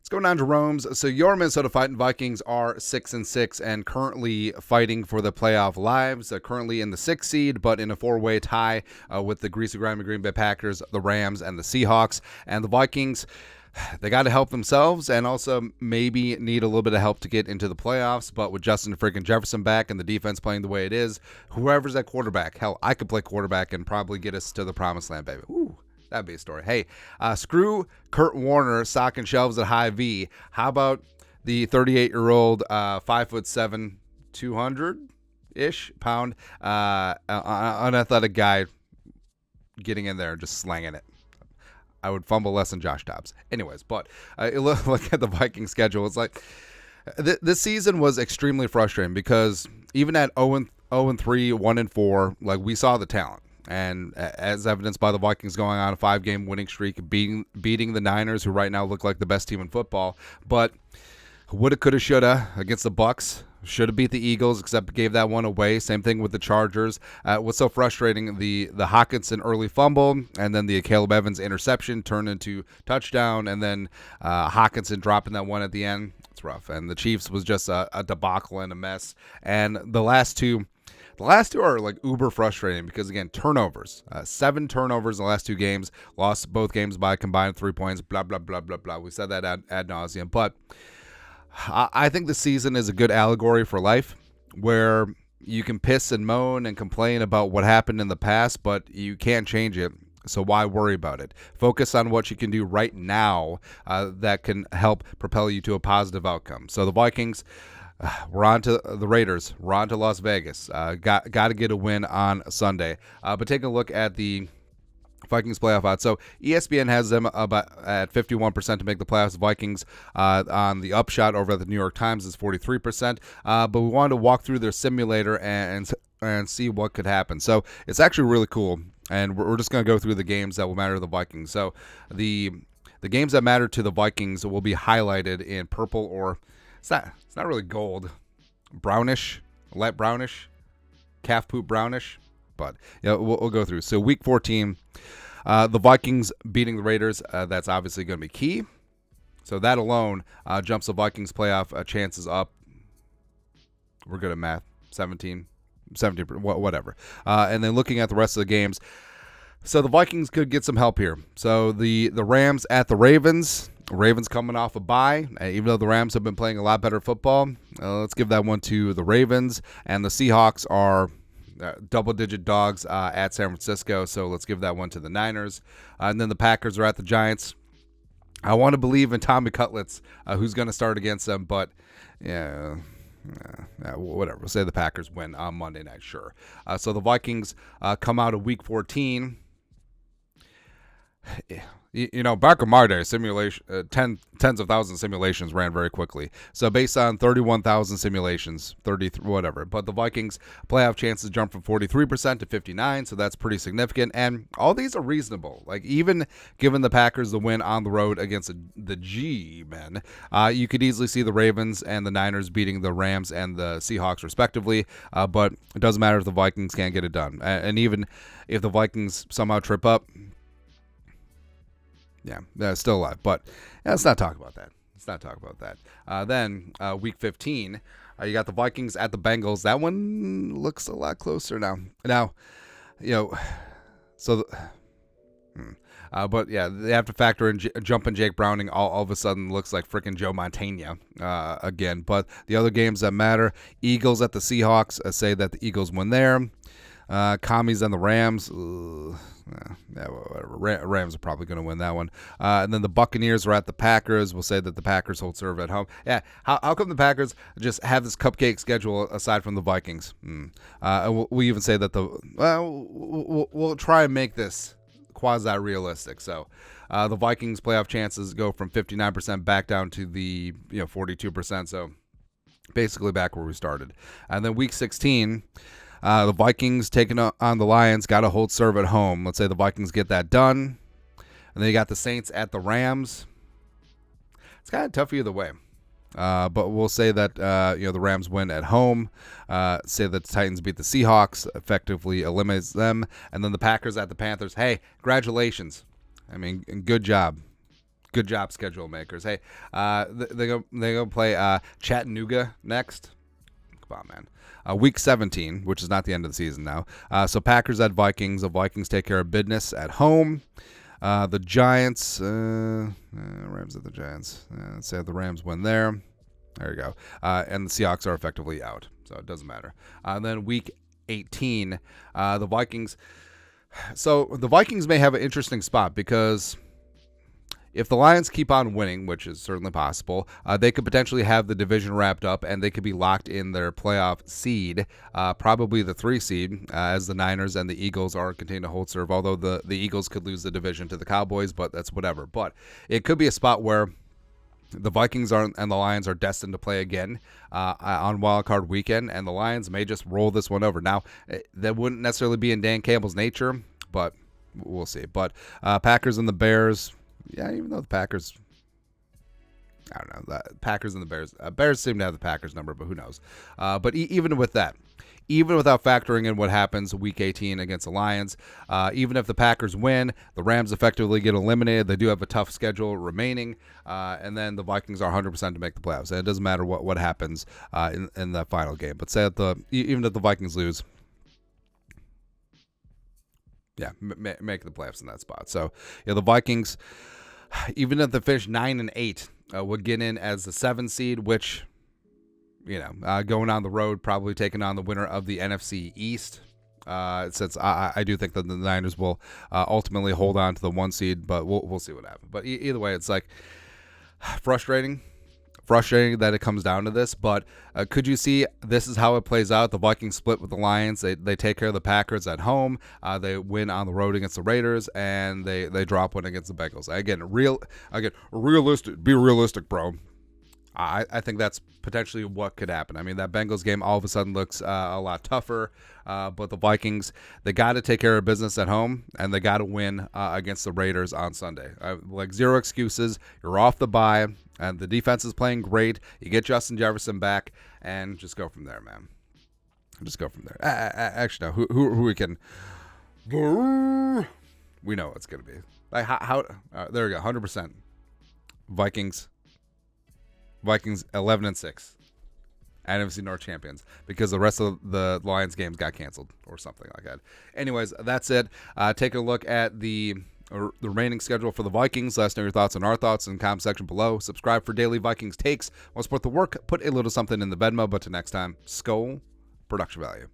What's going on, Jeromes? So your Minnesota Vikings are 6-6 and currently fighting for the playoff lives. Currently in the 6th seed, but in a 4-way tie with the greasy grimy Green Bay Packers, the Rams, and the Seahawks. And the Vikings, they got to help themselves and also maybe need a little bit of help to get into the playoffs. But with Justin freaking Jefferson back and the defense playing the way it is, whoever's at quarterback, hell, I could play quarterback and probably get us to the promised land, baby. Ooh. That'd be a story. Hey, screw Kurt Warner stocking shelves at High V. How about the 38-year-old, 5'7", 200-ish pound, unathletic guy getting in there and just slanging it? I would fumble less than Josh Dobbs. Anyways, but look at the Viking schedule. It's like this season was extremely frustrating because even at 0-3, 1-4, like we saw the talent. And as evidenced by the Vikings going on a 5-game winning streak, beating the Niners, who right now look like the best team in football. But woulda, coulda, shoulda against the Bucs. Should have beat the Eagles, except gave that one away. Same thing with the Chargers. What's so frustrating, the Hockenson early fumble, and then the Caleb Evans interception turned into touchdown, and then Hockenson dropping that one at the end. It's rough. And the Chiefs was just a debacle and a mess. And the last two are like uber frustrating because, again, turnovers. 7 turnovers in the last 2 games. Lost both games by combined 3 points. Blah, blah, blah, blah, blah. We said that ad nauseum. But I think the season is a good allegory for life where you can piss and moan and complain about what happened in the past, but you can't change it. So why worry about it? Focus on what you can do right now that can help propel you to a positive outcome. So the Vikings... we're on to the Raiders. We're on to Las Vegas. Got to get a win on Sunday. But taking a look at the Vikings playoff odds. So ESPN has them about at 51% to make the playoffs. Vikings on the upshot over at the New York Times is 43%. But we wanted to walk through their simulator and see what could happen. So it's actually really cool. And we're just going to go through the games that will matter to the Vikings. So the games that matter to the Vikings will be highlighted in purple or... It's not really gold. Brownish, light brownish, calf poop brownish. But yeah, we'll go through. So week 14, the Vikings beating the Raiders. That's obviously going to be key. So that alone jumps the Vikings playoff chances up. We're good at math. 17, whatever. And then looking at the rest of the games. So the Vikings could get some help here. So the Rams at the Ravens. Ravens coming off a bye, even though the Rams have been playing a lot better football. Let's give that one to the Ravens. And the Seahawks are double-digit dogs at San Francisco, so let's give that one to the Niners. And then the Packers are at the Giants. I want to believe in Tommy Cutlets, who's going to start against them, but yeah, whatever. We'll say the Packers win on Monday night, sure. So the Vikings come out of week 14. You know, back in my day, simulation, tens of thousands of simulations ran very quickly. So based on 31,000 simulations, 33, whatever. But the Vikings playoff chances jump from 43% to 59%, so that's pretty significant. And all these are reasonable. Like, even given the Packers the win on the road against the G-men, you could easily see the Ravens and the Niners beating the Rams and the Seahawks respectively. But it doesn't matter if the Vikings can't get it done. And even if the Vikings somehow trip up, yeah, still alive. But let's not talk about that. Then week 15, you got the Vikings at the Bengals. That one looks a lot closer now. Now, you know, so... but yeah, they have to factor in jumping Jake Browning. All of a sudden looks like freaking Joe Montana again. But the other games that matter, Eagles at the Seahawks, say that the Eagles win there. Commies and the Rams. Whatever. Rams are probably going to win that one. And then the Buccaneers are at the Packers. We'll say that the Packers hold serve at home. Yeah, how come the Packers just have this cupcake schedule aside from the Vikings? And we'll even say that we'll try and make this quasi-realistic. So the Vikings playoff chances go from 59% back down to the 42%. So basically back where we started. And then week 16. The Vikings taking on the Lions, got to hold serve at home. Let's say the Vikings get that done. And then you got the Saints at the Rams. It's kind of tough either way. But we'll say that the Rams win at home. Say that the Titans beat the Seahawks, effectively eliminates them. And then the Packers at the Panthers. Hey, congratulations. I mean, good job. Good job, schedule makers. Hey, they're gonna play Chattanooga next. Come on, man. Week 17, which is not the end of the season now. So Packers at Vikings. The Vikings take care of business at home. The Giants, Rams at the Giants. Let's say the Rams win there. There you go. And the Seahawks are effectively out, so it doesn't matter. Then week 18, the Vikings. So the Vikings may have an interesting spot because if the Lions keep on winning, which is certainly possible, they could potentially have the division wrapped up and they could be locked in their playoff seed, probably the 3 seed, as the Niners and the Eagles are continuing to hold serve, although the Eagles could lose the division to the Cowboys, but that's whatever. But it could be a spot where the Vikings and the Lions are destined to play again on Wild Card Weekend, and the Lions may just roll this one over. Now, that wouldn't necessarily be in Dan Campbell's nature, but we'll see. But Packers and the Bears... Yeah, even though the Packers, I don't know, the Packers and the Bears. Bears seem to have the Packers number, but who knows? But even with that, even without factoring in what happens week 18 against the Lions, even if the Packers win, the Rams effectively get eliminated. They do have a tough schedule remaining, and then the Vikings are 100% to make the playoffs. And it doesn't matter what happens in that final game. But say that even if the Vikings lose, yeah, make the playoffs in that spot. So yeah, the Vikings, even if they finish 9-8, would get in as the 7 seed, which, going on the road, probably taking on the winner of the NFC East. Since I do think that the Niners will ultimately hold on to the 1 seed, but we'll see what happens. But either way, it's like frustrating that it comes down to this, but could you see this is how it plays out? The Vikings split with the Lions. They take care of the Packers at home. They win on the road against the Raiders, and they drop one against the Bengals. Be realistic, bro. I think that's potentially what could happen. I mean, that Bengals game all of a sudden looks a lot tougher, but the Vikings, they got to take care of business at home, and they got to win against the Raiders on Sunday. Zero excuses. You're off the bye, and the defense is playing great. You get Justin Jefferson back, and just go from there, man. Just go from there. Actually, no. Who we can... We know it's going to be. There we go, 100%. Vikings 11-6, NFC North champions, because the rest of the Lions games got canceled or something like that. Anyways, that's it. Take a look at the remaining schedule for the Vikings. Let us know your thoughts and our thoughts in the comment section below. Subscribe for daily Vikings takes. Want to support the work? Put a little something in the Venmo. But till next time, Skol, production value.